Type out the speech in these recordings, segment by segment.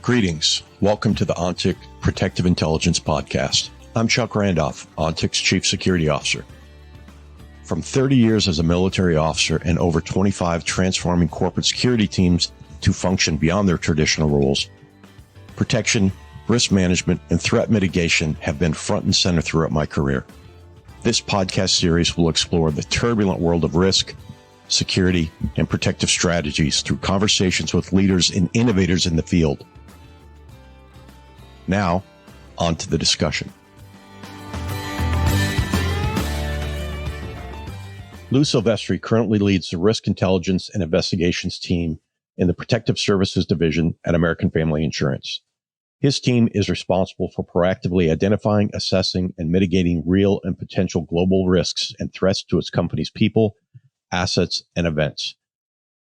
Greetings. Welcome to the ONTIC Protective Intelligence Podcast. I'm Chuck Randolph, ONTIC's Chief Security Officer. From 30 years as a military officer and over 25 transforming corporate security teams to function beyond their traditional roles, protection, risk management, and threat mitigation have been front and center throughout my career. This podcast series will explore the turbulent world of risk, security, and protective strategies through conversations with leaders and innovators in the field. Now, on to the discussion. Lou Silvestris currently leads the Risk Intelligence and Investigations team in the Protective Services Division at American Family Insurance. His team is responsible for proactively identifying, assessing, and mitigating real and potential global risks and threats to its company's people, assets, and events.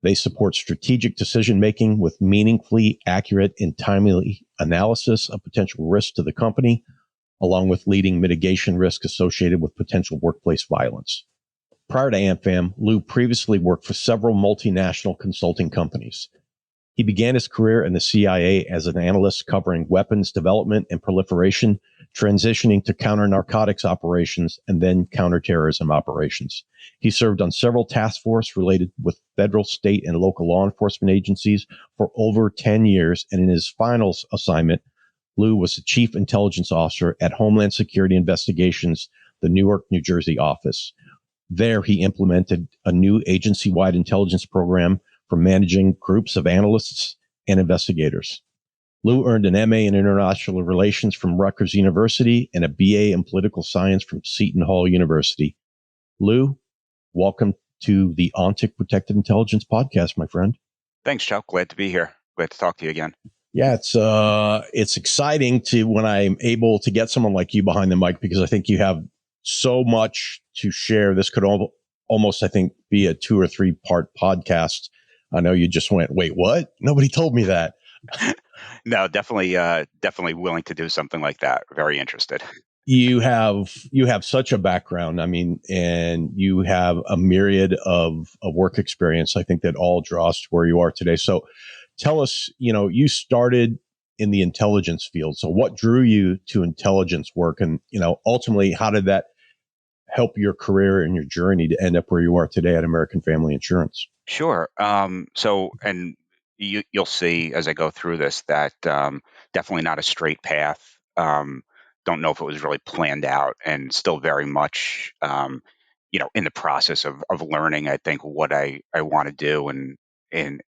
They support strategic decision-making with meaningfully accurate and timely analysis of potential risks to the company, along with leading mitigation risk associated with potential workplace violence. Prior to AmFam, Lou previously worked for several multinational consulting companies. He began his career in the CIA as an analyst covering weapons development and proliferation, transitioning to counter-narcotics operations and then counterterrorism operations. He served on several task forces related with federal, state, and local law enforcement agencies for over 10 years, and in his final assignment, Lou was the Chief Intelligence Officer at Homeland Security Investigations, the Newark, New Jersey office. There, he implemented a new agency-wide intelligence program for managing groups of analysts and investigators. Lou earned an MA in International Relations from Rutgers University and a BA in Political Science from Seton Hall University. Lou, welcome to the ONTIC Protective Intelligence Podcast, my friend. Thanks, Chuck. Glad to be here. Glad to talk to you again. Yeah, it's exciting when I'm able to get someone like you behind the mic, because I think you have so much to share. This could almost, I think, be a 2 or 3 part podcast. I know you just went, wait, what? Nobody told me that. No, definitely willing to do something like that. Very interested. You have such a background. I mean, and you have a myriad of work experience. I think that all draws to where you are today. So tell us, you started in the intelligence field. So what drew you to intelligence work? And, ultimately, how did that help your career and your journey to end up where you are today at American Family Insurance? Sure. And you'll see as I go through this that definitely not a straight path. Don't know if it was really planned out, and still very much, in the process of learning, I think, what I want to do in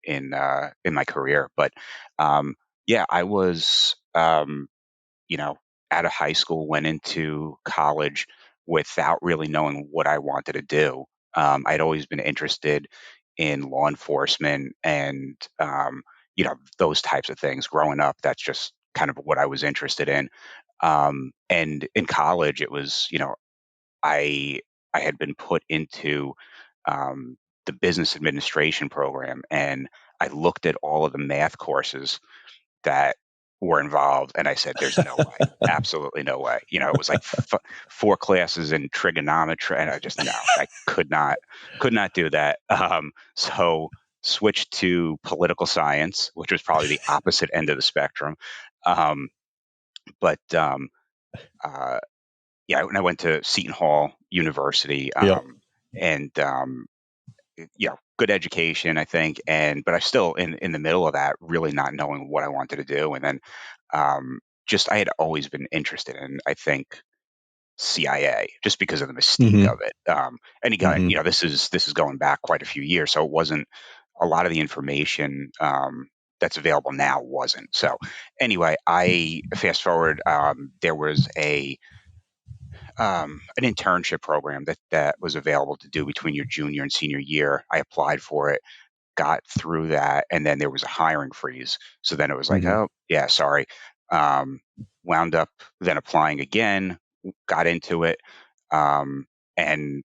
my career. But I was, out of high school, went into college without really knowing what I wanted to do. I'd always been interested in law enforcement and those types of things growing up. That's just kind of what I was interested in. And in college, it was I had been put into the business administration program, and I looked at all of the math courses that were involved, and I said, "There's no way, absolutely no way." It was like 4 classes in trigonometry, and I could not do that. So switched to political science, which was probably the opposite end of the spectrum. And I went to Seton Hall University, Yep. and good education, I think, but I still in the middle of that, really not knowing what I wanted to do, and then I had always been interested in, I think, CIA, just because of the mystique of it. And again, this is going back quite a few years, so it wasn't a lot of the information that's available now wasn't. So anyway, I fast forward. There was an internship program that was available to do between your junior and senior year. I applied for it, got through that, and then there was a hiring freeze. So then it was like, oh yeah, sorry. Wound up then applying again, got into it, and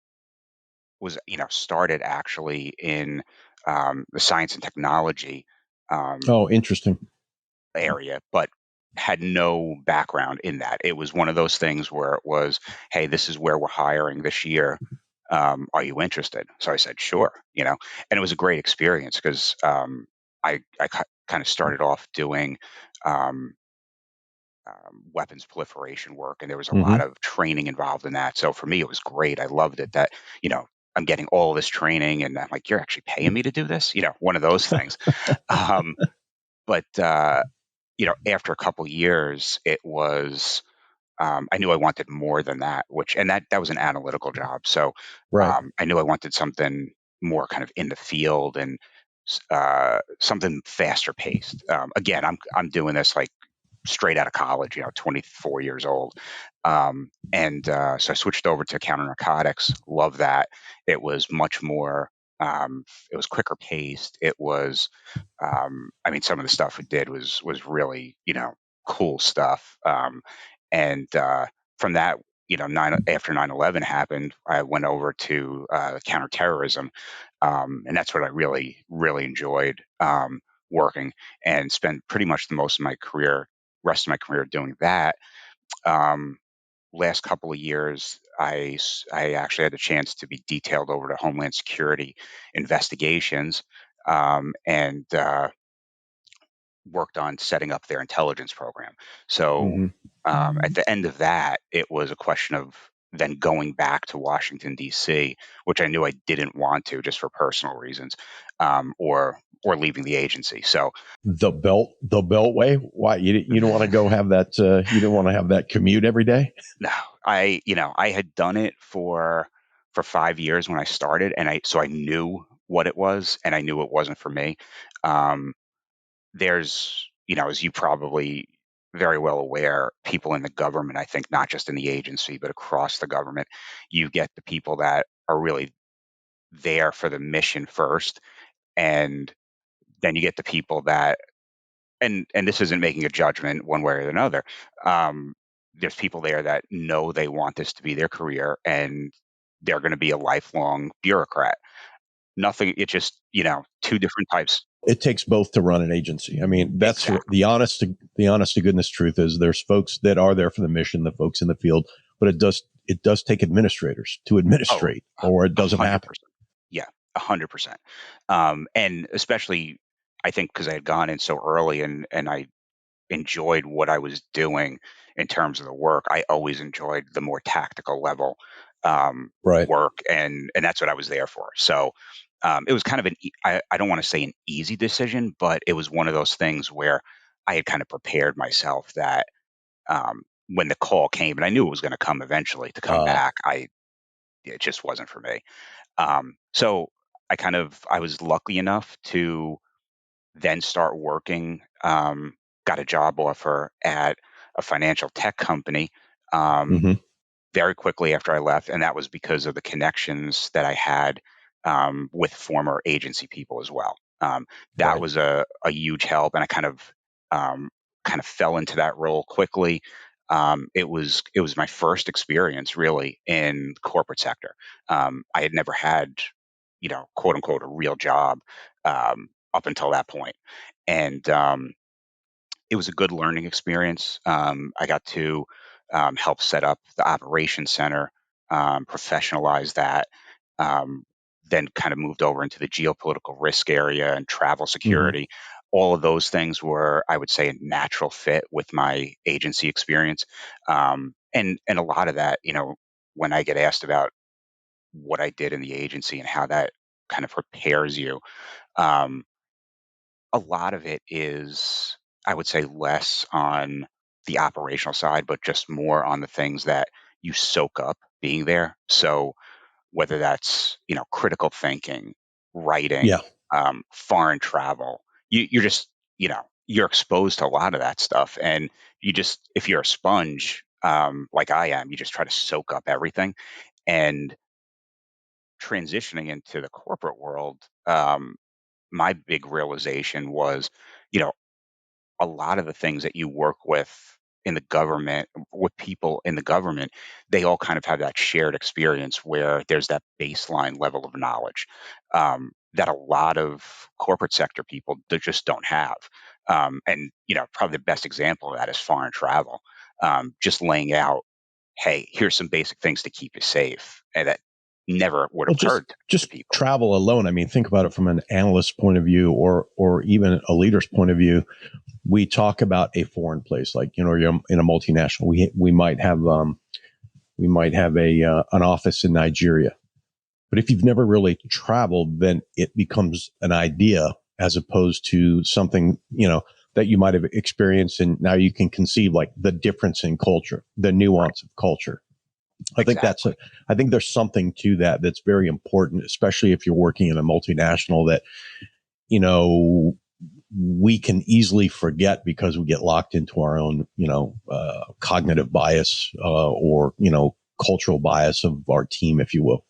was started actually in the science and technology Interesting. area, but had no background in that. It was one of those things where it was, hey, this is where we're hiring this year. Are you interested? So I said, sure, and it was a great experience because I kind of started off doing um, weapons proliferation work, and there was a lot Hmm. of training involved in that. So for me, it was great. I loved it that, you know, I'm getting all this training, and I'm like, you're actually paying me to do this, one of those things. Um, but after a couple years, it was I knew I wanted more than that, and that was an analytical job. So Right. I knew I wanted something more kind of in the field and something faster paced. Again, I'm doing this like straight out of college, 24 years old. And so I switched over to counter narcotics. Love that. It was much more, it was quicker paced. It was, I mean, some of the stuff we did was really, cool stuff. And from that, after 9/11 happened, I went over to counterterrorism, and that's what I really, really enjoyed working, and spent pretty much the most of my career, rest of my career doing that. Um, Last couple of years, I actually had the chance to be detailed over to Homeland Security investigations, and worked on setting up their intelligence program. So Hmm. at the end of that, it was a question of then going back to Washington D.C., which I knew I didn't want to just for personal reasons, or leaving the agency. So The Beltway. Why you don't want to go have that? You don't want to have that commute every day. no, I had done it for 5 years when I started, and I knew what it was, and I knew it wasn't for me. Um, there's, as you probably very well aware, people in the government, I think not just in the agency, but across the government, you get the people that are really there for the mission first. And then you get the people that, and this isn't making a judgment one way or another. Um, there's people there that know they want this to be their career, and they're going to be a lifelong bureaucrat. Nothing, it's just, two different types. It takes both to run an agency. I mean, that's Exactly. the honest to goodness truth is there's folks that are there for the mission, the folks in the field, but it does take administrators to Oh, administrate, or it doesn't happen. 100%. Yeah, 100%. And especially, I think because I had gone in so early, and I enjoyed what I was doing in terms of the work. I always enjoyed the more tactical level Right. work, and that's what I was there for. So it was kind of I don't want to say an easy decision, but it was one of those things where I had kind of prepared myself that when the call came, and I knew it was going to come eventually to come Uh, back, it just wasn't for me. So I was lucky enough to then start working. Got a job offer at a financial tech company um, hmm. very quickly after I left, and that was because of the connections that I had with former agency people as well. That Right. was a huge help, and I um, kind of fell into that role quickly. It was my first experience really in the corporate sector. I had never had, quote unquote, a real job up until that point, and it was a good learning experience. I got to help set up the operations center, professionalize that, um, then kind of moved over into the geopolitical risk area and travel Hmm. security. All of those things were, I would say, a natural fit with my agency experience, and a lot of that, when I get asked about what I did in the agency and how that kind of prepares you. Um, a lot of it is, I would say, less on the operational side, but just more on the things that you soak up being there. So whether that's, critical thinking, Yeah. writing, foreign travel, you're just, you're exposed to a lot of that stuff. And if you're a sponge, like I am, you just try to soak up everything. And transitioning into the corporate world, my big realization was, you know, a lot of the things that you work in the government with people in the government, they all kind of have that shared experience where there's that baseline level of knowledge that a lot of corporate sector people just don't have. And probably the best example of that is foreign travel. Just laying out, hey, here's some basic things to keep you safe, and that never would have Well, just occurred to just people. travel alone. I mean, think about it from an analyst's point of view, or even a leader's point of view. we talk about a foreign place, like, you're in a multinational. We might have a an office in Nigeria. But if you've never really traveled, then it becomes an idea as opposed to something, that you might have experienced. And now you can conceive like the difference in culture, the Right. nuance of culture. I think Exactly. I think there's something to that that's very important, especially if you're working in a multinational that, you know, we can easily forget because we get locked into our own, cognitive bias, or, cultural bias of our team, if you will.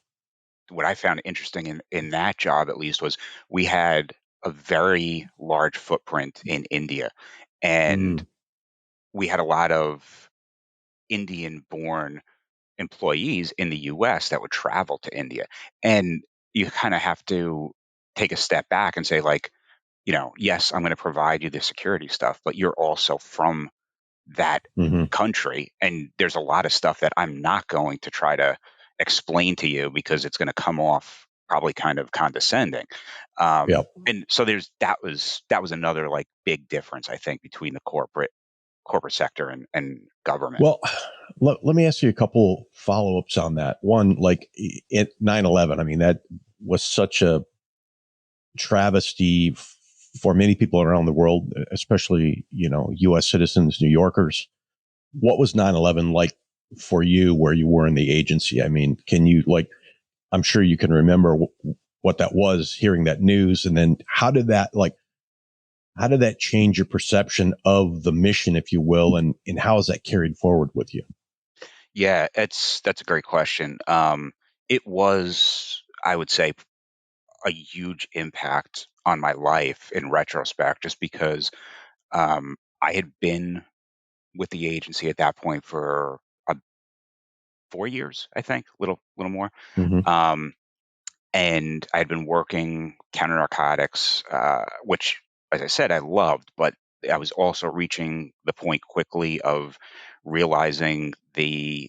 What I found interesting in that job, at least, was we had a very large footprint in India, and Mm, we had a lot of Indian-born employees in the US that would travel to India. And you kind of have to take a step back and say, like, yes, I'm going to provide you the security stuff, but you're also from that hmm country. And there's a lot of stuff that I'm not going to try to explain to you because it's going to come off probably kind of condescending. yeah. And so that was another like big difference, I think, between the corporate sector and government. Well, let me ask you a couple follow-ups on that. One, like at 9/11, I mean, that was such a travesty for many people around the world, especially, US citizens, New Yorkers. What was 9/11 like for you where you were in the agency? I mean, can you, like, I'm sure you can remember what that was, hearing that news, and then how did that change your perception of the mission, if you will, and how is that carried forward with you? Yeah, that's a great question. It was, I would say, a huge impact on my life in retrospect, just because I had been with the agency at that point for 4 years, I think, little more. Hmm. Um, and I had been working counter narcotics, which, as I said, I loved, but I was also reaching the point quickly of realizing that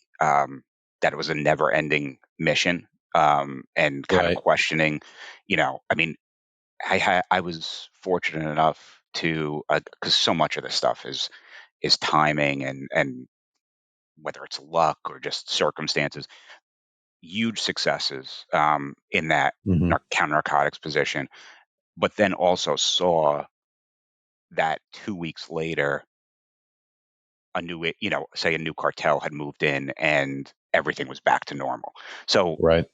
it was a never-ending mission, and kind of Right. questioning, I mean, I was fortunate enough to, because so much of this stuff is timing and whether it's luck or just circumstances, huge successes in that Hmm. counter narcotics position, but then also saw that 2 weeks later, say a new cartel had moved in and everything was back to normal. So, Right.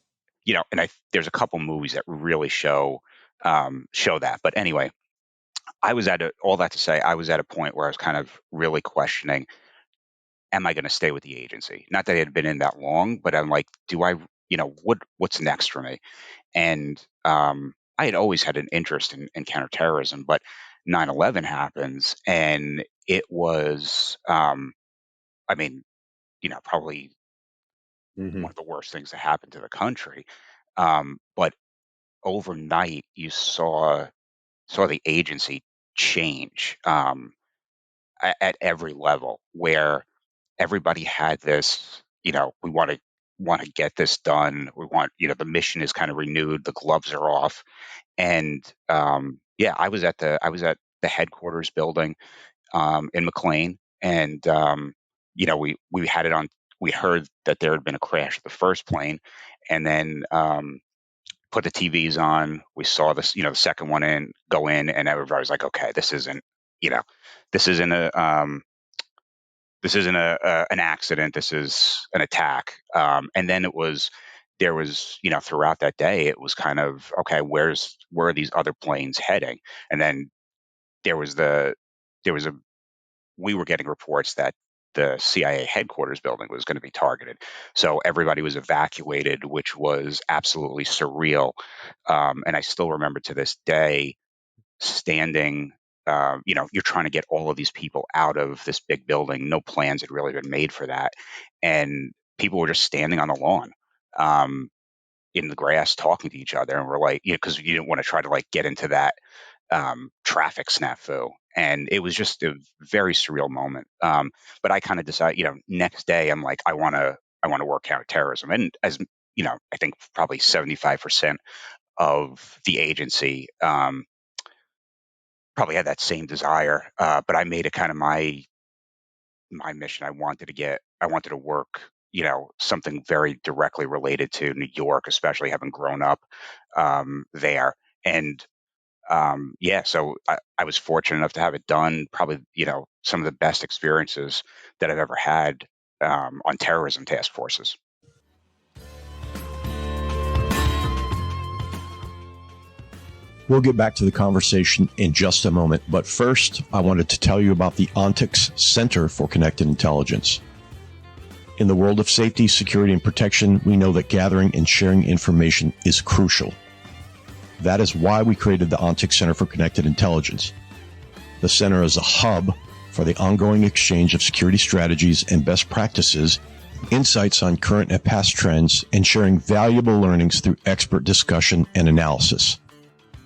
and there's a couple movies that really show that. But anyway, all that to say, I was at a point where I was kind of really questioning, am I going to stay with the agency? Not that I had been in that long, but I'm like, do I, what's next for me? And I had always had an interest in counterterrorism, but 9/11 happens, and it was, I mean, probably Hmm. one of the worst things that happened to the country. But overnight, you saw the agency change, at every level, where everybody had this, we want to get this done. We want, the mission is kind of renewed. The gloves are off. And yeah, I was at the headquarters building in McLean, and we had it on. We heard that there had been a crash of the first plane, and then put the TVs on. We saw this, the second one go in, and everybody was like, "Okay, you know, this isn't an accident. This is an attack." And then there was, throughout that day, it was kind of, okay, where are these other planes heading? And then there was the, there was a, we were getting reports that the CIA headquarters building was going to be targeted. So everybody was evacuated, which was absolutely surreal. And I still remember to this day standing, you're trying to get all of these people out of this big building. No plans had really been made for that. And people were just standing on the lawn, um, in the grass talking to each other. And we're like, because you didn't want to try to like get into that traffic snafu. And it was just a very surreal moment. But I kind of decided, next day I'm like, I want to work counterterrorism. And as I think probably 75% of the agency probably had that same desire, but I made it kind of my mission. I wanted to work, something very directly related to New York, especially having grown up there. And yeah, so I was fortunate enough to have it done. Probably, some of the best experiences that I've ever had on terrorism task forces. We'll get back to the conversation in just a moment, but first, I wanted to tell you about the ONTIX Center for Connected Intelligence. In the world of safety, security, and protection, we know that gathering and sharing information is crucial. That is why we created the ONTIX Center for Connected Intelligence. The center is a hub for the ongoing exchange of security strategies and best practices, insights on current and past trends, and sharing valuable learnings through expert discussion and analysis.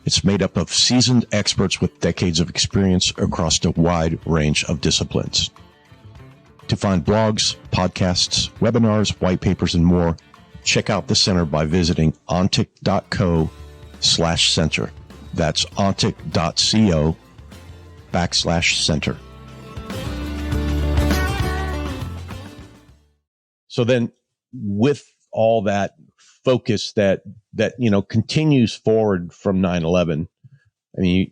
It's made up of seasoned experts with decades of experience across a wide range of disciplines. To find blogs, podcasts, webinars, white papers, and more, check out the center by visiting ontic.co/center. That's ontic.co/center. So then with all that focus that continues forward from 9/11, I mean,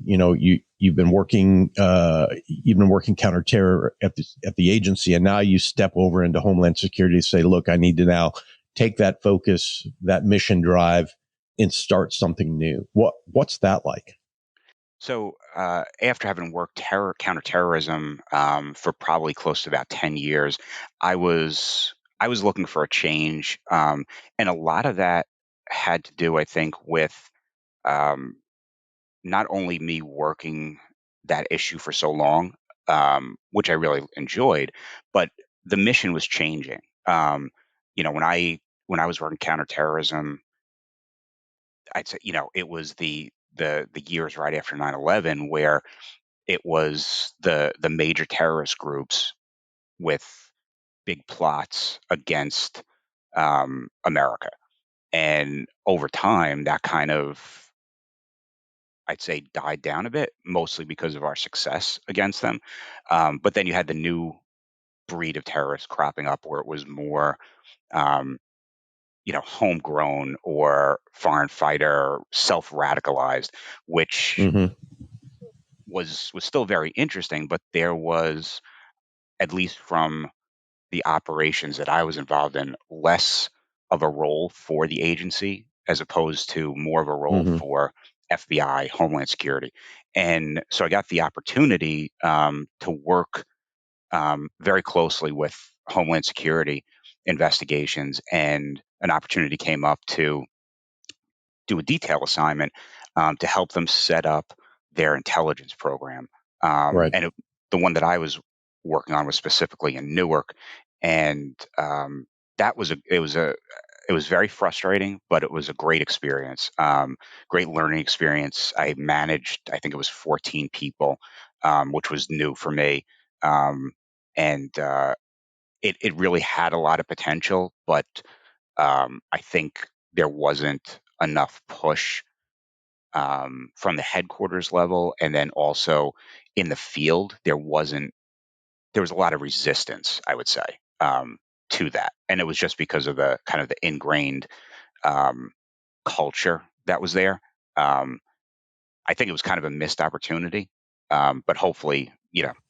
you've been working counterterror at the agency, and now you step over into Homeland Security to say, look, I need to now take that focus, that mission drive, and start something new. What's that like? So after having worked counterterrorism for probably close to about 10 years, I was I was looking for a change, and a lot of that had to do, I think, with um, not only me working that issue for so long, which I really enjoyed, but the mission was changing. When I was working counterterrorism, I'd say, it was the years right after 9/11 where it was the major terrorist groups with big plots against America. And over time, that kind of, I'd say, died down a bit, mostly because of our success against them. But then you had the new breed of terrorists cropping up where it was more, um, homegrown or foreign fighter, self radicalized, which Mm-hmm. was still very interesting. But there was, at least from the operations that I was involved in, less of a role for the agency as opposed to more of a role Mm-hmm. for FBI, Homeland Security. And so I got the opportunity to work very closely with Homeland Security investigations, and an opportunity came up to do a detail assignment to help them set up their intelligence program. Right. The one that I was working on was specifically in Newark, and that was a it was very frustrating, but it was a great experience, great learning experience. I managed, I think it was 14 people, which was new for me, and it really had a lot of potential, but I think there wasn't enough push from the headquarters level, and then also in the field, there was a lot of resistance, I would say, to that, and it was just because of the kind of the ingrained um, culture that was there. Um, I think it was kind of a missed opportunity, but hopefully,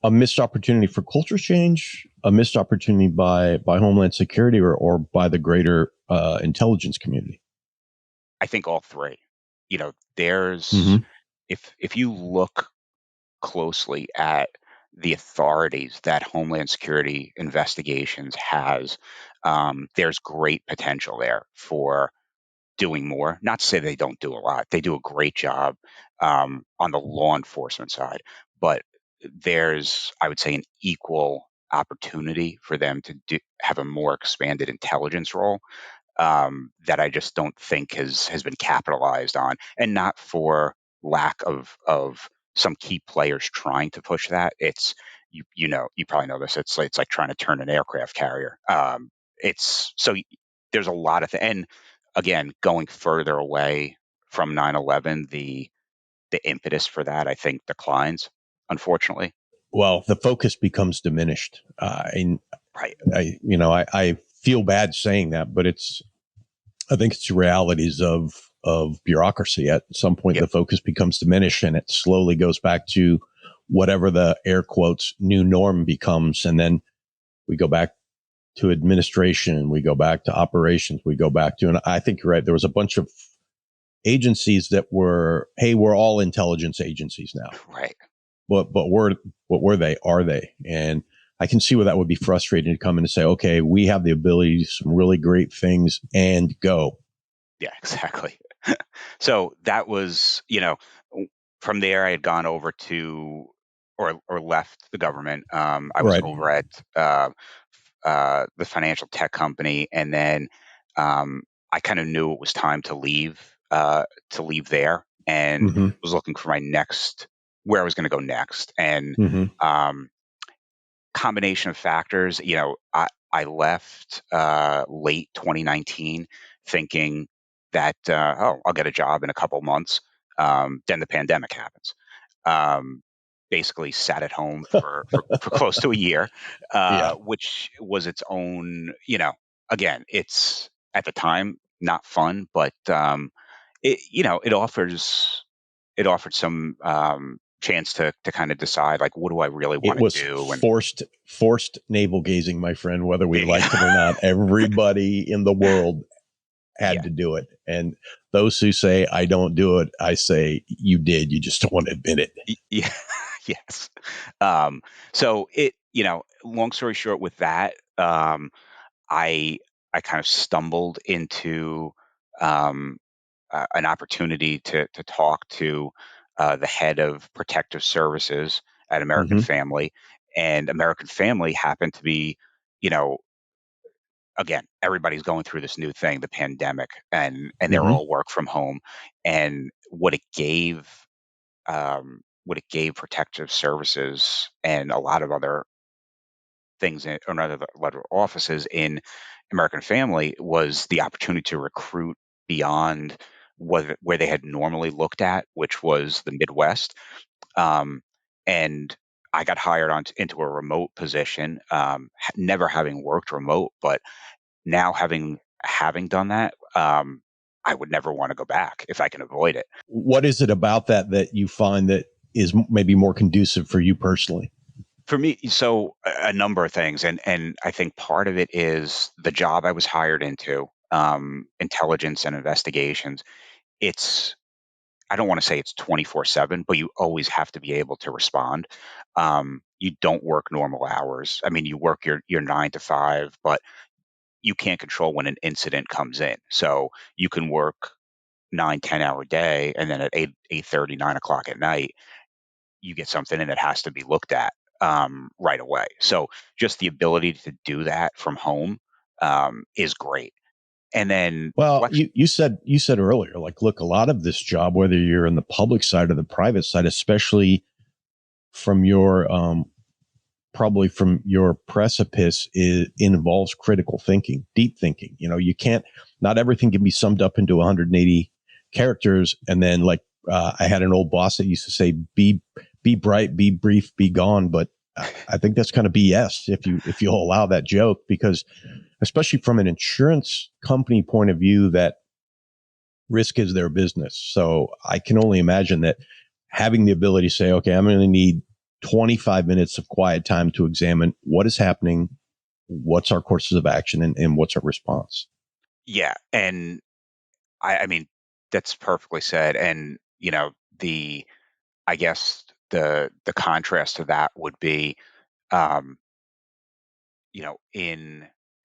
A missed opportunity for culture change, a missed opportunity by Homeland Security or by the greater intelligence community. I think all three. There's, Mm-hmm. if you look closely at the authorities that Homeland Security investigations has, there's great potential there for doing more. Not to say they don't do a lot; they do a great job on the law enforcement side, but there's, I would say, an equal opportunity for them to have a more expanded intelligence role that I just don't think has been capitalized on, and not for lack of some key players trying to push that. It's, you probably know this. It's like trying to turn an aircraft carrier. It's so there's a lot of and again, going further away from 9/11, the impetus for that, I think, declines, unfortunately. Well, the focus becomes diminished. Right. I feel bad saying that, but I think it's the realities of bureaucracy. At some point, Yep. the focus becomes diminished, and it slowly goes back to whatever the air quotes new norm becomes, and then we go back to administration, we go back to operations, we go back to, and I think you're right. There was a bunch of agencies that were, hey, we're all intelligence agencies now. Right. But what were they? Are they? And I can see where that would be frustrating to come in and say, okay, we have the ability to do some really great things and go. Yeah, exactly. So that was, from there I had gone over to, or left the government. I was Right. over at the financial tech company, and then I kind of knew it was time to leave there, and Mm-hmm. was looking for my next, where I was going to go next, and Mm-hmm. um, combination of factors. I left late 2019 thinking that, oh, I'll get a job in a couple months. Then the pandemic happens. Um, Basically sat at home for close to a year, Yeah. which was its own, again, it's at the time not fun, but it offered some chance to kind of decide, like, what do I really It want to was do? And forced navel gazing, my friend, whether we yeah, liked it or not. Everybody in the world had yeah, to do it. And those who say, I don't do it, I say, you did. You just don't want to admit it. yeah, yes. Um, so long story short, with that, I I kind of stumbled into um, an opportunity to talk to the head of protective services at American Mm-hmm. Family, and American Family happened to be, you know, again, everybody's going through this new thing, the pandemic, and they're Mm-hmm. all work from home, and what it gave protective services and a lot of other things or another a lot of offices in American Family was the opportunity to recruit beyond where they had normally looked at, which was the Midwest. Um, and I got hired into a remote position, never having worked remote, but now having done that, I would never want to go back if I can avoid it. What is it about that you find that is maybe more conducive for you personally? For me, so a number of things, and I think part of it is the job I was hired into, intelligence and investigations. It's I don't want to say it's 24/7, but you always have to be able to respond. You don't work normal hours. I mean, you work your 9 to 5, but you can't control when an incident comes in. So you can work 9, 10 hour day, and then at 8:30, 9 o'clock at night, you get something and it has to be looked at right away. So just the ability to do that from home is great. And then Well, flex. you said earlier, like, look, a lot of this job, whether you're in the public side or the private side, especially from your probably from your precipice, it involves critical thinking, deep thinking. You can't, not everything can be summed up into 180 characters. And then, like, I had an old boss that used to say, be bright, be brief, be gone. But I think that's kind of BS if you'll allow that joke, because especially from an insurance company point of view, that risk is their business. So I can only imagine that having the ability to say, okay, I'm going to need 25 minutes of quiet time to examine what is happening, what's our courses of action, and what's our response. Yeah. And I mean, that's perfectly said. And, the, I guess the contrast to that would be, um,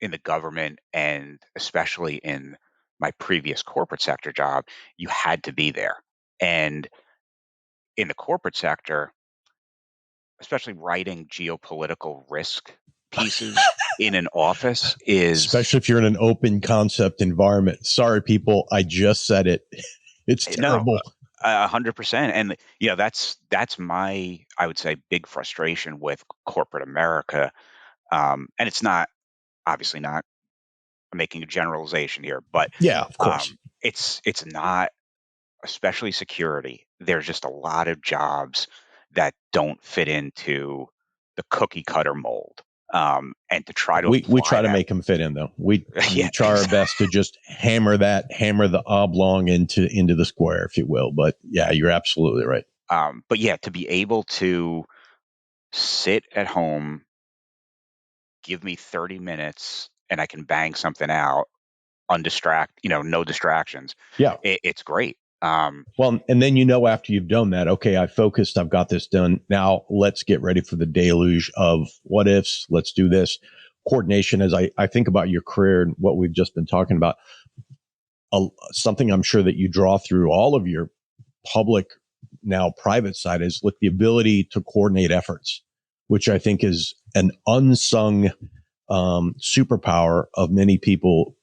in the government, and especially in my previous corporate sector job, you had to be there. And in the corporate sector, especially writing geopolitical risk pieces in an office is Especially if you're in an open concept environment. Sorry, people, I just said it. It's no, terrible. 100%. And that's my, I would say, big frustration with corporate America. And it's not, obviously not making a generalization here, but Yeah, of course. it's not, especially security. there's just a lot of jobs that don't fit into the cookie cutter mold. And to try to We try apply to that, make them fit in though. We yeah, try our best to just hammer the oblong into the square, if you will. But yeah, you're absolutely right. but yeah, to be able to sit at home, give me 30 minutes, and I can bang something out no distractions. Yeah. It's great. Well, and then after you've done that, okay, I focused, I've got this done. Now let's get ready for the deluge of what ifs. Let's do this. Coordination, as I think about your career and what we've just been talking about, something I'm sure that you draw through all of your public, now private side, is the ability to coordinate efforts, which I think is an unsung superpower of many people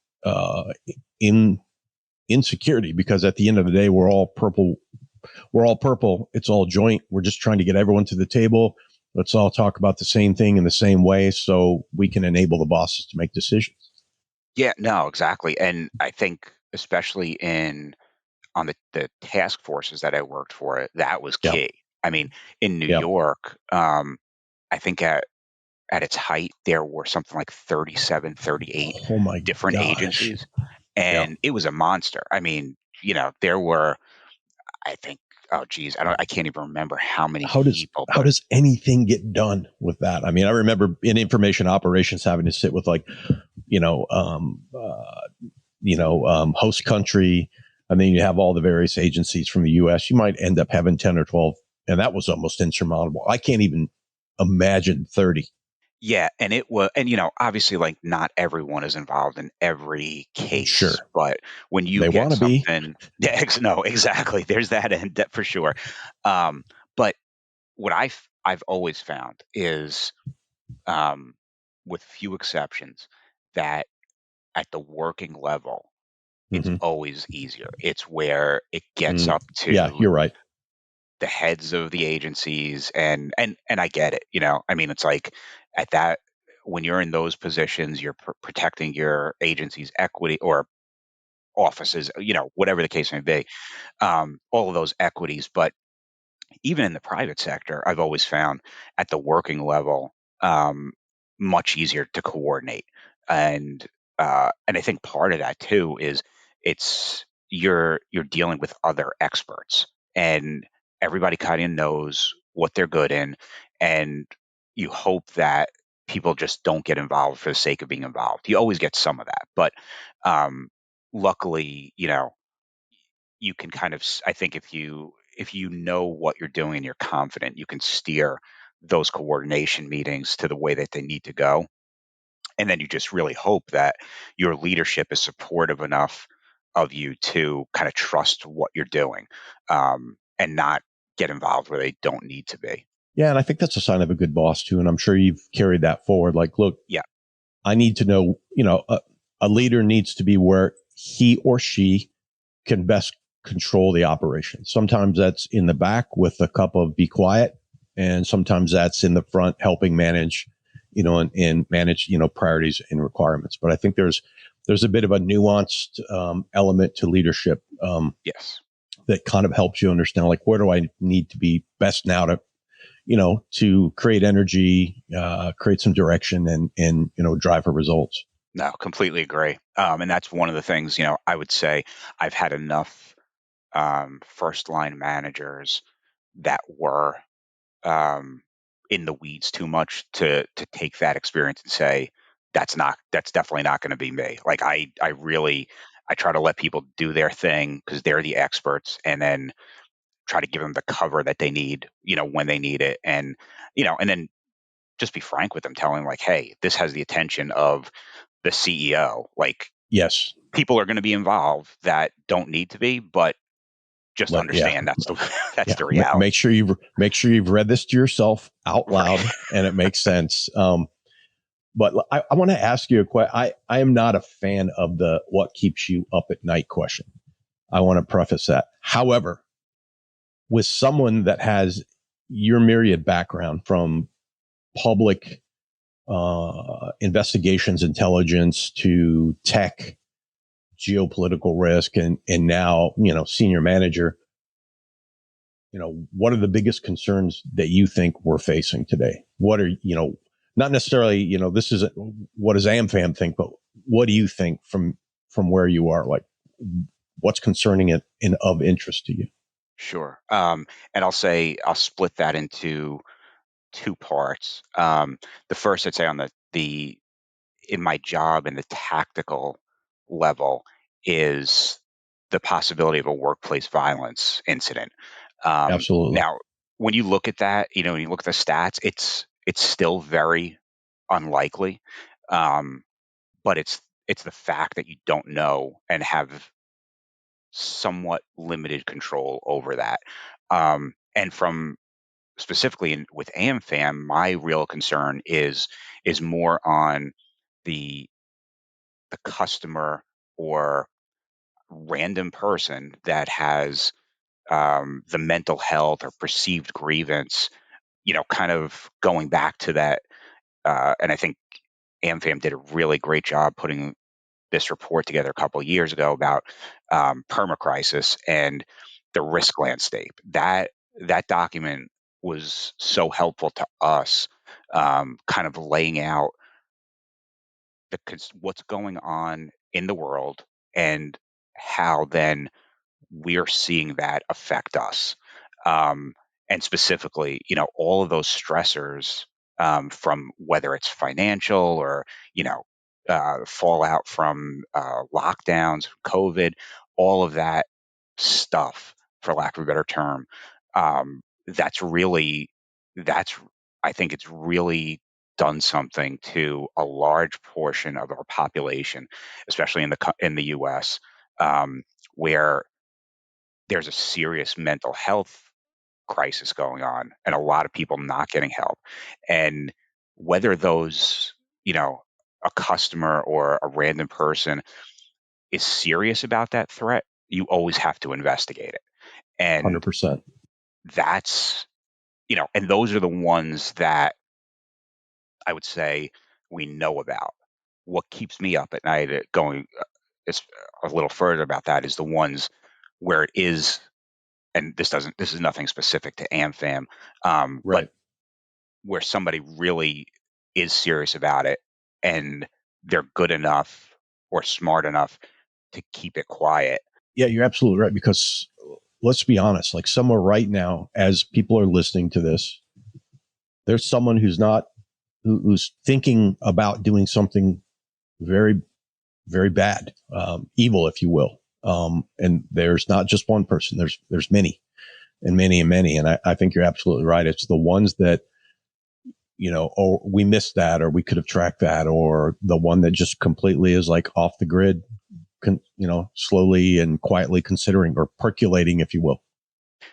in security, because at the end of the day, we're all purple. It's all joint. We're just trying to get everyone to the table. Let's all talk about the same thing in the same way so we can enable the bosses to make decisions. Yeah, no, exactly. And I think especially on the task forces that I worked for, that was Yeah. key. I mean, in New Yeah. York, I think at its height, there were something like 37, 38 Oh my different gosh. agencies, Yeah. and it was a monster. I mean, there were, I think, oh geez, I can't even remember how many people, How but does anything get done with that? I mean, I remember in information operations having to sit with you know, um, uh, host country, and then you have all the various agencies from the U.S. You might end up having 10 or 12, and that was almost insurmountable. I can't even imagine 30. yeah, and obviously, like, not everyone is involved in every case, Sure, but when you they get want to be. something, yeah, no, exactly. There's that end that for sure. But what I've always found is, um, with few exceptions, that at the working level, it's Mm-hmm. always easier. It's where it gets up Yeah, to you're right. the heads of the agencies, and I get it. I mean, it's like at that when you're in those positions, you're protecting your agency's equity or offices, whatever the case may be, all of those equities. But even in the private sector, I've always found at the working level, um, much easier to coordinate. And I think part of that too is it's you're dealing with other experts, and everybody kind of knows what they're good in, and you hope that people just don't get involved for the sake of being involved. You always get some of that, but um, luckily, you can kind of I think if you know what you're doing and you're confident, you can steer those coordination meetings to the way that they need to go. And then you just really hope that your leadership is supportive enough of you to kind of trust what you're doing, and not get involved where they don't need to be. Yeah, and I think that's a sign of a good boss too. And I'm sure you've carried that forward. Like, look, Yeah. I need to know. A leader needs to be where he or she can best control the operation. Sometimes that's in the back with a cup of be quiet, and sometimes that's in the front helping manage, and manage, priorities and requirements. But I think there's a bit of a nuanced element to leadership Yes. that kind of helps you understand, like, where do I need to be best now to create energy, create some direction, and drive for results. No, completely agree. And that's one of the things, I would say I've had enough first line managers that were um, in the weeds too much to take that experience and say that's definitely not going to be me. Like I really I try to let people do their thing because they're the experts, and then try to give them the cover that they need, when they need it, and then just be frank with them, telling them like, hey, this has the attention of the CEO. Like, Yes. people are going to be involved that don't need to be, but just Yeah. understand that's the that's Yeah. the reality. Make sure you've read this to yourself out Right. loud and it makes sense. But I want to ask you a question. I am not a fan of the what keeps you up at night question. I want to preface that. However, with someone that has your myriad background from public investigations, intelligence to tech, geopolitical risk, and now, senior manager, what are the biggest concerns that you think we're facing today? What are, not necessarily, this is what does AmFam think, but what do you think from where you are? Like, what's concerning it in of interest to you? Sure. And I'll split that into two parts. The first, I'd say, on the in my job in the tactical level, is the possibility of a workplace violence incident. Absolutely. Now, when you look at that, when you look at the stats, it's still very unlikely, um, but it's the fact that you don't know and have somewhat limited control over that. And from specifically with AmFam, my real concern is more on the customer or random person that has the mental health or perceived grievance, kind of going back to that. And I think AmFam did a really great job putting this report together a couple of years ago about permacrisis and the risk landscape. That document was so helpful to us, kind of laying out what's going on in the world and how then we're seeing that affect us. Um, and specifically, all of those stressors, from whether it's financial or, fallout from lockdowns, COVID, all of that stuff, for lack of a better term, that's really, that's, I think it's really done something to a large portion of our population, especially in the U.S., where there's a serious mental health crisis going on and a lot of people not getting help. And whether those, you know, a customer or a random person is serious about that threat, you always have to investigate it. And 100%. that's, and those are the ones that I would say we know about. What keeps me up at night going is a little further about that is the ones where it is, and this is nothing specific to AmFam, but Right. where somebody really is serious about it and they're good enough or smart enough to keep it quiet. Yeah, you're absolutely right. Because let's be honest, like somewhere right now, as people are listening to this, there's someone who's thinking about doing something very, very bad, evil, if you will. And there's not just one person. There's many and many and many. And I think you're absolutely right. It's the ones that, oh, we missed that, or we could have tracked that, or the one that just completely is like off the grid, slowly and quietly considering or percolating, if you will.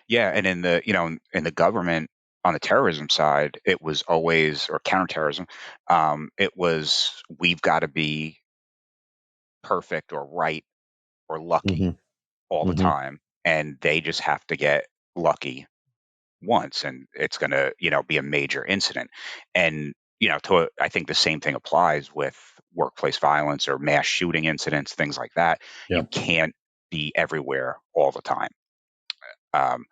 Yeah, and in the government on the terrorism side, it was always, or counterterrorism, it was, we've got to be perfect or right or lucky Mm-hmm. all the Mm-hmm. time, and they just have to get lucky once and it's going to be a major incident. And I think the same thing applies with workplace violence or mass shooting incidents, things like that. You Yeah. can't be everywhere all the time. um,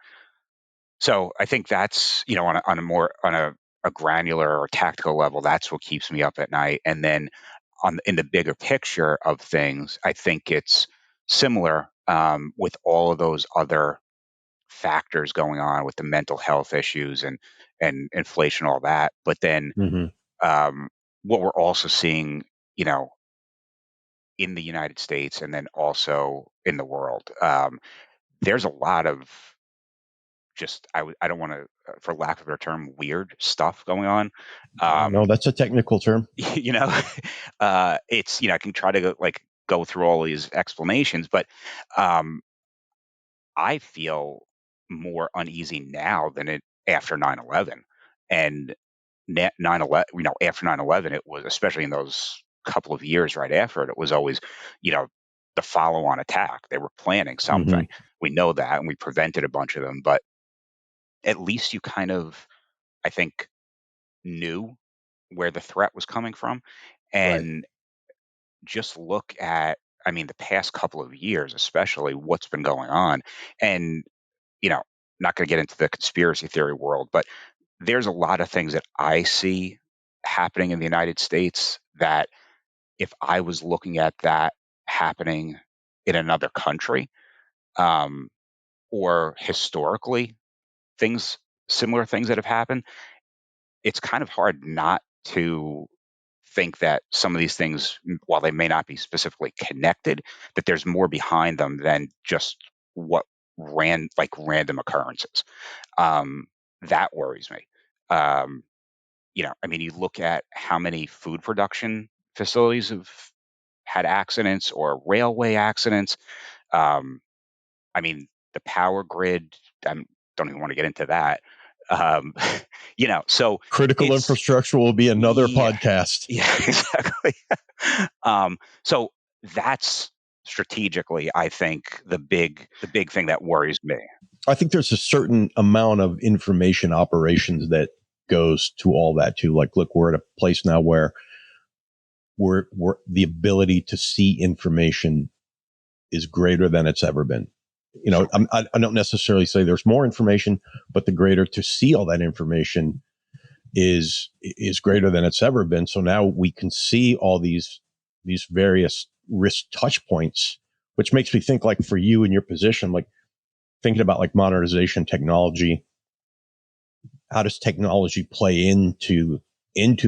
so I think that's, on a more, on a granular or tactical level, that's what keeps me up at night. And then in the bigger picture of things, I think it's similar, with all of those other factors going on with the mental health issues and inflation, all that. But then, Mm-hmm. um, what we're also seeing, you know, in the United States and then also in the world, there's a lot of just, I don't want to, for lack of a better term, weird stuff going on. No, Um, that's a technical term. you know, it's, I can try to go through all these explanations, but um, I feel more uneasy now than it after 9/11. And 9/11, after 9/11, it was, especially in those couple of years right after it, it was always, you know, the follow-on attack. They were planning Mm-hmm. something. We know that, and we prevented a bunch of them. But at least you kind of, I think, knew where the threat was coming from, Right. and just look at, I mean, the past couple of years, especially what's been going on, and you know, not going to get into the conspiracy theory world, but there's a lot of things that I see happening in the United States that if I was looking at that happening in another country, um, or historically, things similar things that have happened, it's kind of hard not to think that some of these things, while they may not be specifically connected, that there's more behind them than just what random occurrences. Um, that worries me. Um, I mean, you look at how many food production facilities have had accidents or railway accidents. Um, I mean, the power grid. I don't even want to get into that. Um, so Critical it's infrastructure will be another yeah, podcast. yeah, exactly. So that's strategically, I think, the big thing that worries me. I think there's a certain amount of information operations that goes to all that too. Like, look, we're at a place now where we're the ability to see information is greater than it's ever been. Sure. I don't necessarily say there's more information, but the greater to see all that information is greater than it's ever been. So now we can see all these various risk touch points, which makes me think, like, for you in your position, like thinking about like modernization technology, how does technology play into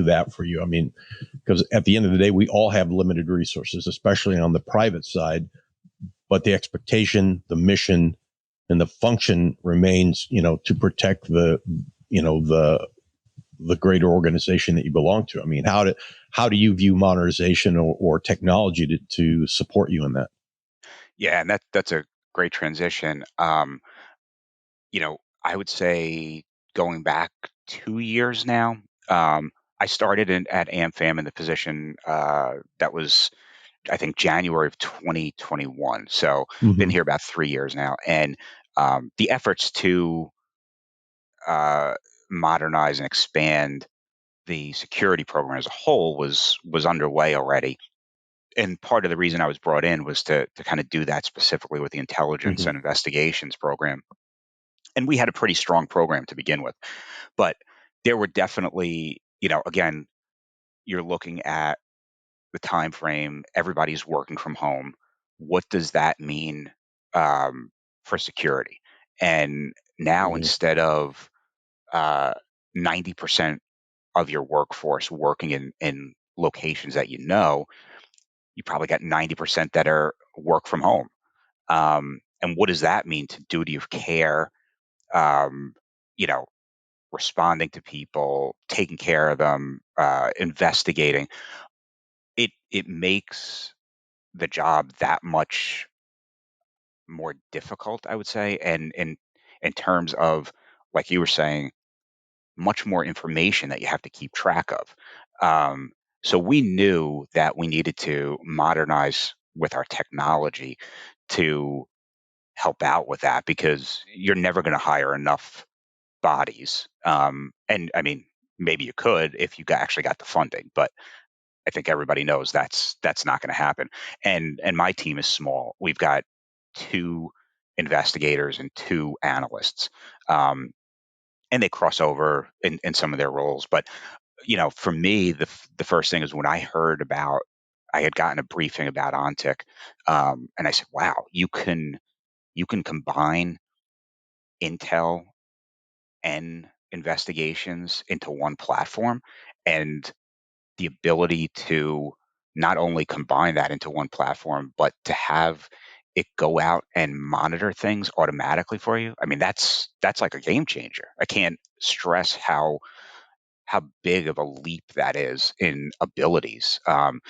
that for you? I mean, because at the end of the day, we all have limited resources, especially on the private side, but the expectation, the mission, and the function remains, to protect the greater organization that you belong to. I mean, how do you view modernization or technology to support you in that? Yeah, and that's a great transition. I would say going back 2 years now. I started at AmFam in the position that was, I think, January of 2021. So been Mm-hmm. here about 3 years now, and the efforts to uh, modernize and expand the security program as a whole was underway already. And part of the reason I was brought in was to kind of do that specifically with the intelligence Mm-hmm. and investigations program. And we had a pretty strong program to begin with, but there were definitely, again, you're looking at the time frame. Everybody's working from home. What does that mean for security? And now, Mm-hmm. instead of uh, 90% of your workforce working in locations that you probably got 90% that are work from home. And what does that mean to duty of care? Um, you know, Responding to people, taking care of them, investigating. It makes the job that much more difficult, I would say, and in terms of, like you were saying, much more information that you have to keep track of. Um, so we knew that we needed to modernize with our technology to help out with that because you're never going to hire enough bodies. And I mean, maybe you could if you actually got the funding, but I think everybody knows that's not going to happen. And my team is small. We've got two investigators and two analysts. Um, and they cross over in some of their roles. But for me, the first thing is when I heard about, I had gotten a briefing about OnTick, and I said, "Wow, you can combine intel and investigations into one platform, and the ability to not only combine that into one platform, but to have it go out and monitor things automatically for you. I mean, that's like a game changer. I can't stress how big of a leap that is in abilities. And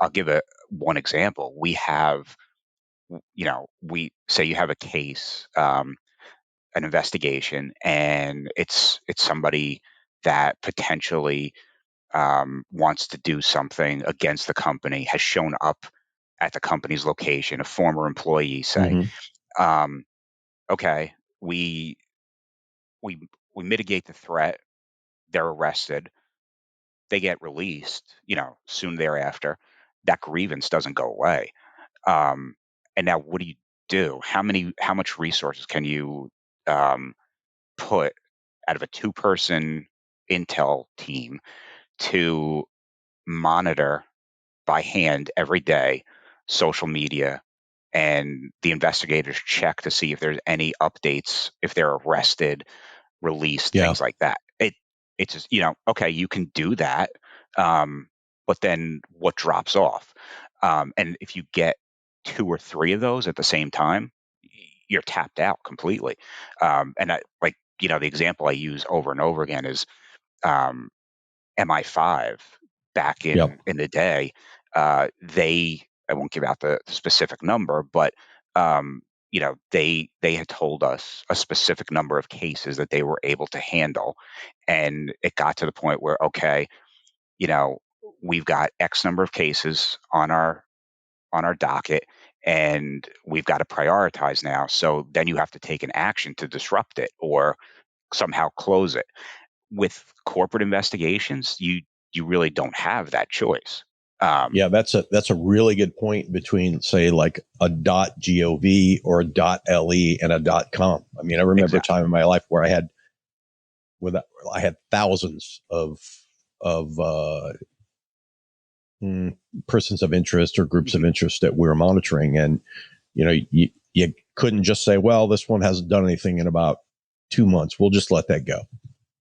I'll give a one example. We have, we say you have a case, an investigation, and it's somebody that potentially wants to do something against the company, has shown up at the company's location, a former employee, say. Mm-hmm. Um, okay, we mitigate the threat. They're arrested. They get released, soon thereafter. That grievance doesn't go away. Um, and now what do you do? How much resources can you um, put out of a two-person intel team to monitor by hand every day social media, and the investigators check to see if there's any updates, if they're arrested, released, Yeah. things like that. It's just, okay, you can do that, um, but then what drops off? And if you get two or three of those at the same time, you're tapped out completely. And I like, the example I use over and over again is um, MI5 back Yep. in the day. They I won't give out the specific number, but they had told us a specific number of cases that they were able to handle, and it got to the point where, okay, you know, we've got X number of cases on our docket, and we've got to prioritize now. So then you have to take an action to disrupt it or somehow close it. With corporate investigations, you really don't have that choice. Yeah, that's a really good point between, say, like a .gov or a .le and a .com. I mean, I remember a Exactly. time in my life where I had thousands of persons of interest or groups of Hmm. interest that we were monitoring, and you couldn't just say, well, this one hasn't done anything in about 2 months. We'll just let that go.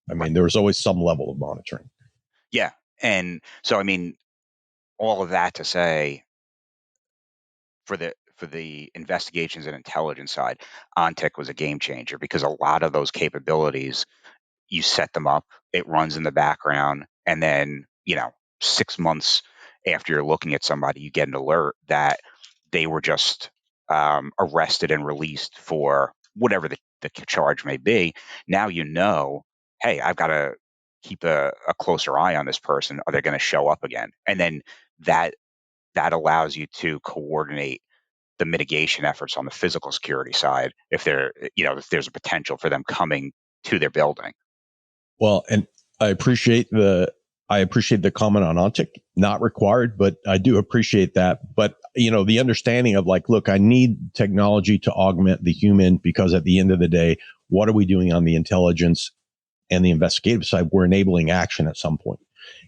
I Right. mean, there was always some level of monitoring. Yeah. And so, I mean, all of that to say, for the investigations and intelligence side, ONTIC was a game changer because a lot of those capabilities, you set them up, it runs in the background, and then 6 months after you're looking at somebody, you get an alert that they were just arrested and released for whatever the charge may be. Now hey, I've got to keep a closer eye on this person. Are they going to show up again? And then that that allows you to coordinate the mitigation efforts on the physical security side if there's a potential for them coming to their building. Well, and I appreciate the I appreciate the comment on ONTIC. Not required, but I do appreciate that. But the understanding of, like, look, I need technology to augment the human, because at the end of the day, what are we doing on the intelligence and the investigative side? We're enabling action at some point.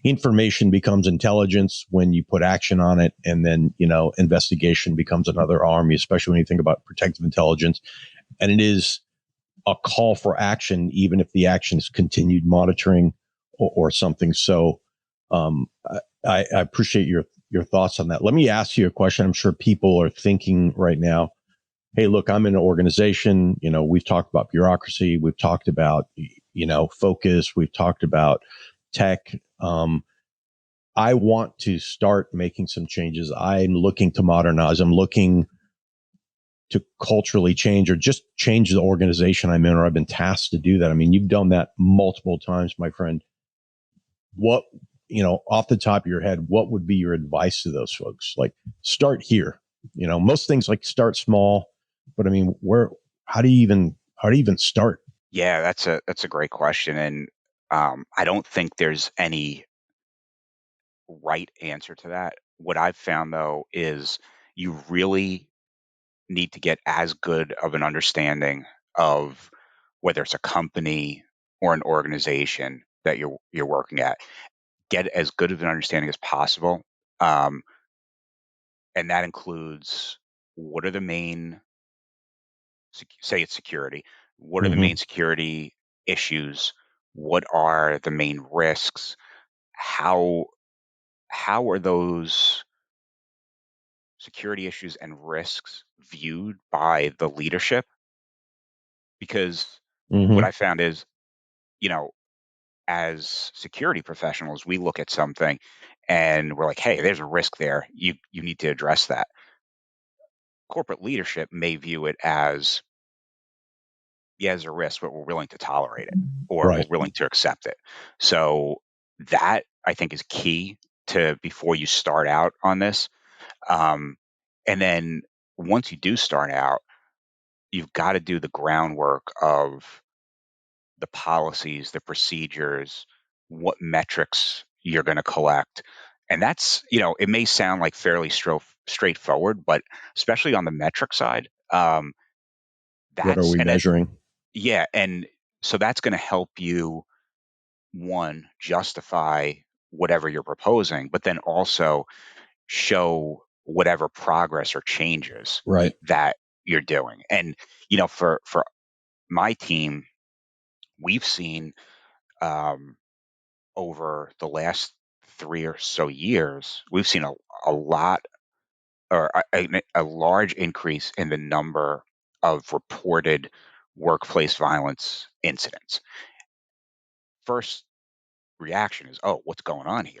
Information becomes intelligence when you put action on it, and then investigation becomes another arm, especially when you think about protective intelligence. And it is a call for action, even if the action is continued monitoring or something. So I appreciate your thoughts on that. Let me ask you a question. I'm sure people are thinking right now, hey, look, I'm in an organization. We've talked about bureaucracy. We've talked about, focus. We've talked about tech. I want to start making some changes. I'm looking to modernize. I'm looking to culturally change, or just change the organization I'm in, or I've been tasked to do that. I mean, you've done that multiple times, my friend. What, off the top of your head, what would be your advice to those folks? Like, start here. Most things, like, start small, but I mean, how do you even start? Yeah, that's a great question, and I don't think there's any right answer to that. What I've found though is you really need to get as good of an understanding of whether it's a company or an organization that you're working at. Get as good of an understanding as possible, um, and that includes what are the main say it's security. What are the Mm-hmm. main security issues? What are the main risks? How how are those security issues and risks viewed by the leadership? Because what Mm-hmm. I found is, you know, as security professionals, we look at something and we're like, "Hey, there's a risk there. You need to address that." Corporate leadership may view it as, yeah, there's a risk, but we're willing to tolerate it or we're Right. willing to accept it. So that I think is key to before you start out on this. Um, and then once you do start out, you've got to do the groundwork of the policies, the procedures, what metrics you're going to collect. And that's, it may sound like fairly straightforward, but especially on the metric side, What are that's, we and it, measuring? Yeah, and so that's going to help you, one, justify whatever you're proposing, but then also show whatever progress or changes Right. that you're doing. And for my team, we've seen um, over the last 3 or so years, we've seen a lot, or a large increase in the number of reported workplace violence incidents. First reaction is, oh, what's going on here?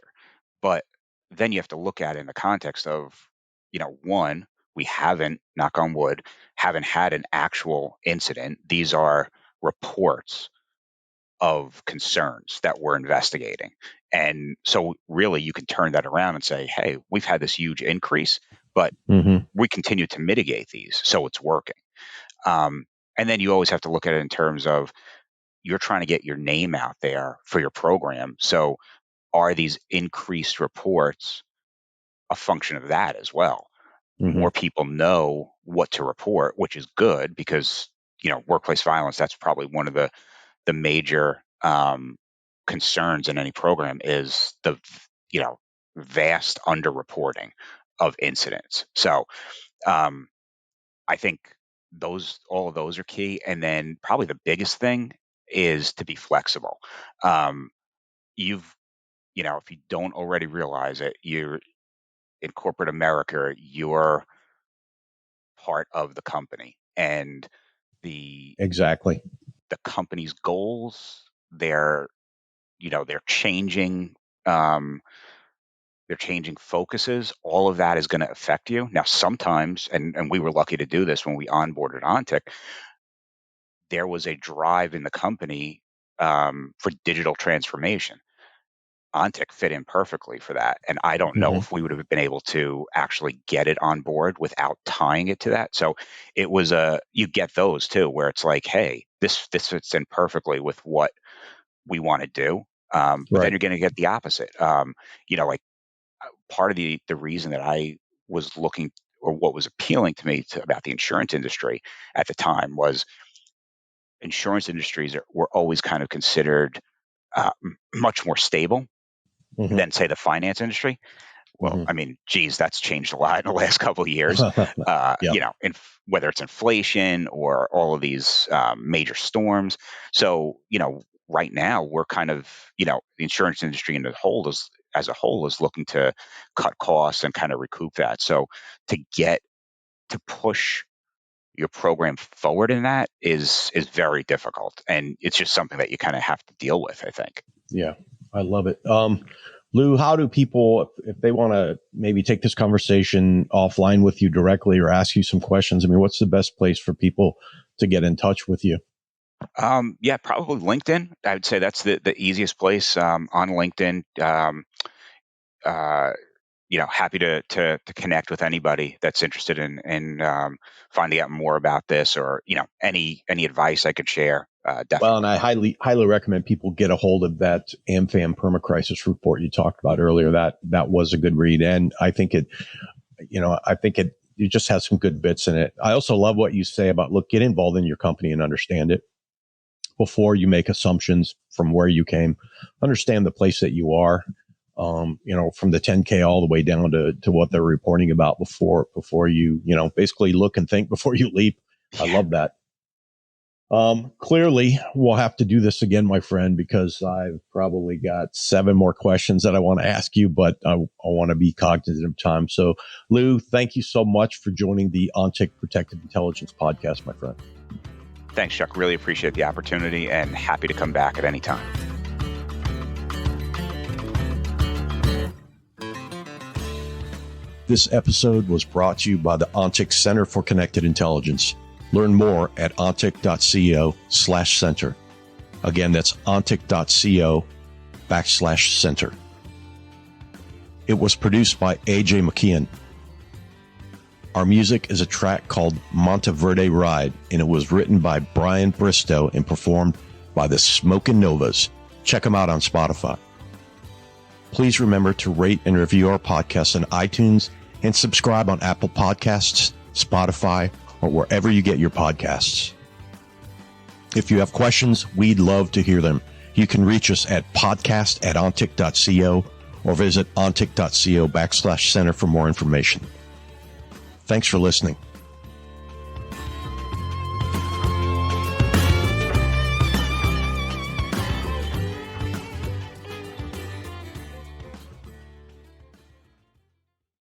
But then you have to look at it in the context of, one, we haven't, knock on wood, haven't had an actual incident. These are reports of concerns that we're investigating. And so really you can turn that around and say, hey, we've had this huge increase, but Mm-hmm. we continue to mitigate these. So it's working. Um, and then you always have to look at it in terms of you're trying to get your name out there for your program. So are these increased reports a function of that as well? Mm-hmm. More people know what to report, which is good because, workplace violence, that's probably one of the major concerns in any program is the, vast underreporting of incidents. So um, I think all of those are key. And then probably the biggest thing is to be flexible. Um, you've, if you don't already realize it, you're in corporate America, you're part of the company, and the Exactly. the company's goals, they're changing. Um, they're changing focuses. All of that is going to affect you. Now, sometimes, and we were lucky to do this when we onboarded Ontic, there was a drive in the company for digital transformation. Ontic fit in perfectly for that. And I don't know Mm-hmm. if we would have been able to actually get it on board without tying it to that. So it was you get those too, where it's like, hey, this fits in perfectly with what we want to do. But then Right. you're going to get the opposite. Like part of the reason that I was looking, or what was appealing to me about the insurance industry at the time, was insurance industries were always kind of considered much more stable Mm-hmm. than, say, the finance industry. Well, Mm-hmm. I mean, geez, that's changed a lot in the last couple of years. Yep. Whether it's inflation or all of these major storms. So, right now we're kind of, the insurance industry as a whole is looking to cut costs and kind of recoup that. So to push your program forward in that is very difficult, and it's just something that you kind of have to deal with, I think. Yeah, I love it. Lou, how do people, if they want to maybe take this conversation offline with you directly or ask you some questions? I mean, what's the best place for people to get in touch with you? Yeah, probably LinkedIn. I would say that's the easiest place, on LinkedIn. Uh, Happy to connect with anybody that's interested in finding out more about this, or any advice I could share. Well, and Definitely. I highly recommend people get a hold of that AmFam permacrisis report you talked about earlier. That was a good read, and I think it just has some good bits in it. I also love what you say about, look, get involved in your company and understand it before you make assumptions from where you came. Understand the place that you are, from the 10K all the way down to what they're reporting about before you, basically look and think before you leap. I Yeah. love that. Clearly, we'll have to do this again, my friend, because I've probably got 7 more questions that I want to ask you, but I want to be cognizant of time. So, Lou, thank you so much for joining the Ontic Protective Intelligence podcast, my friend. Thanks, Chuck. Really appreciate the opportunity, and happy to come back at any time. This episode was brought to you by the Ontic Center for Connected Intelligence. Learn more at ontic.co/center. Again, that's ontic.co/center. It was produced by AJ McKeon. Our music is a track called Monteverde Ride, and it was written by Brian Bristow and performed by the Smokin' Novas. Check them out on Spotify. Please remember to rate and review our podcast on iTunes and subscribe on Apple Podcasts, Spotify, or wherever you get your podcasts. If you have questions, we'd love to hear them. You can reach us at podcast@ontic.co or visit ontic.co/center for more information. Thanks for listening.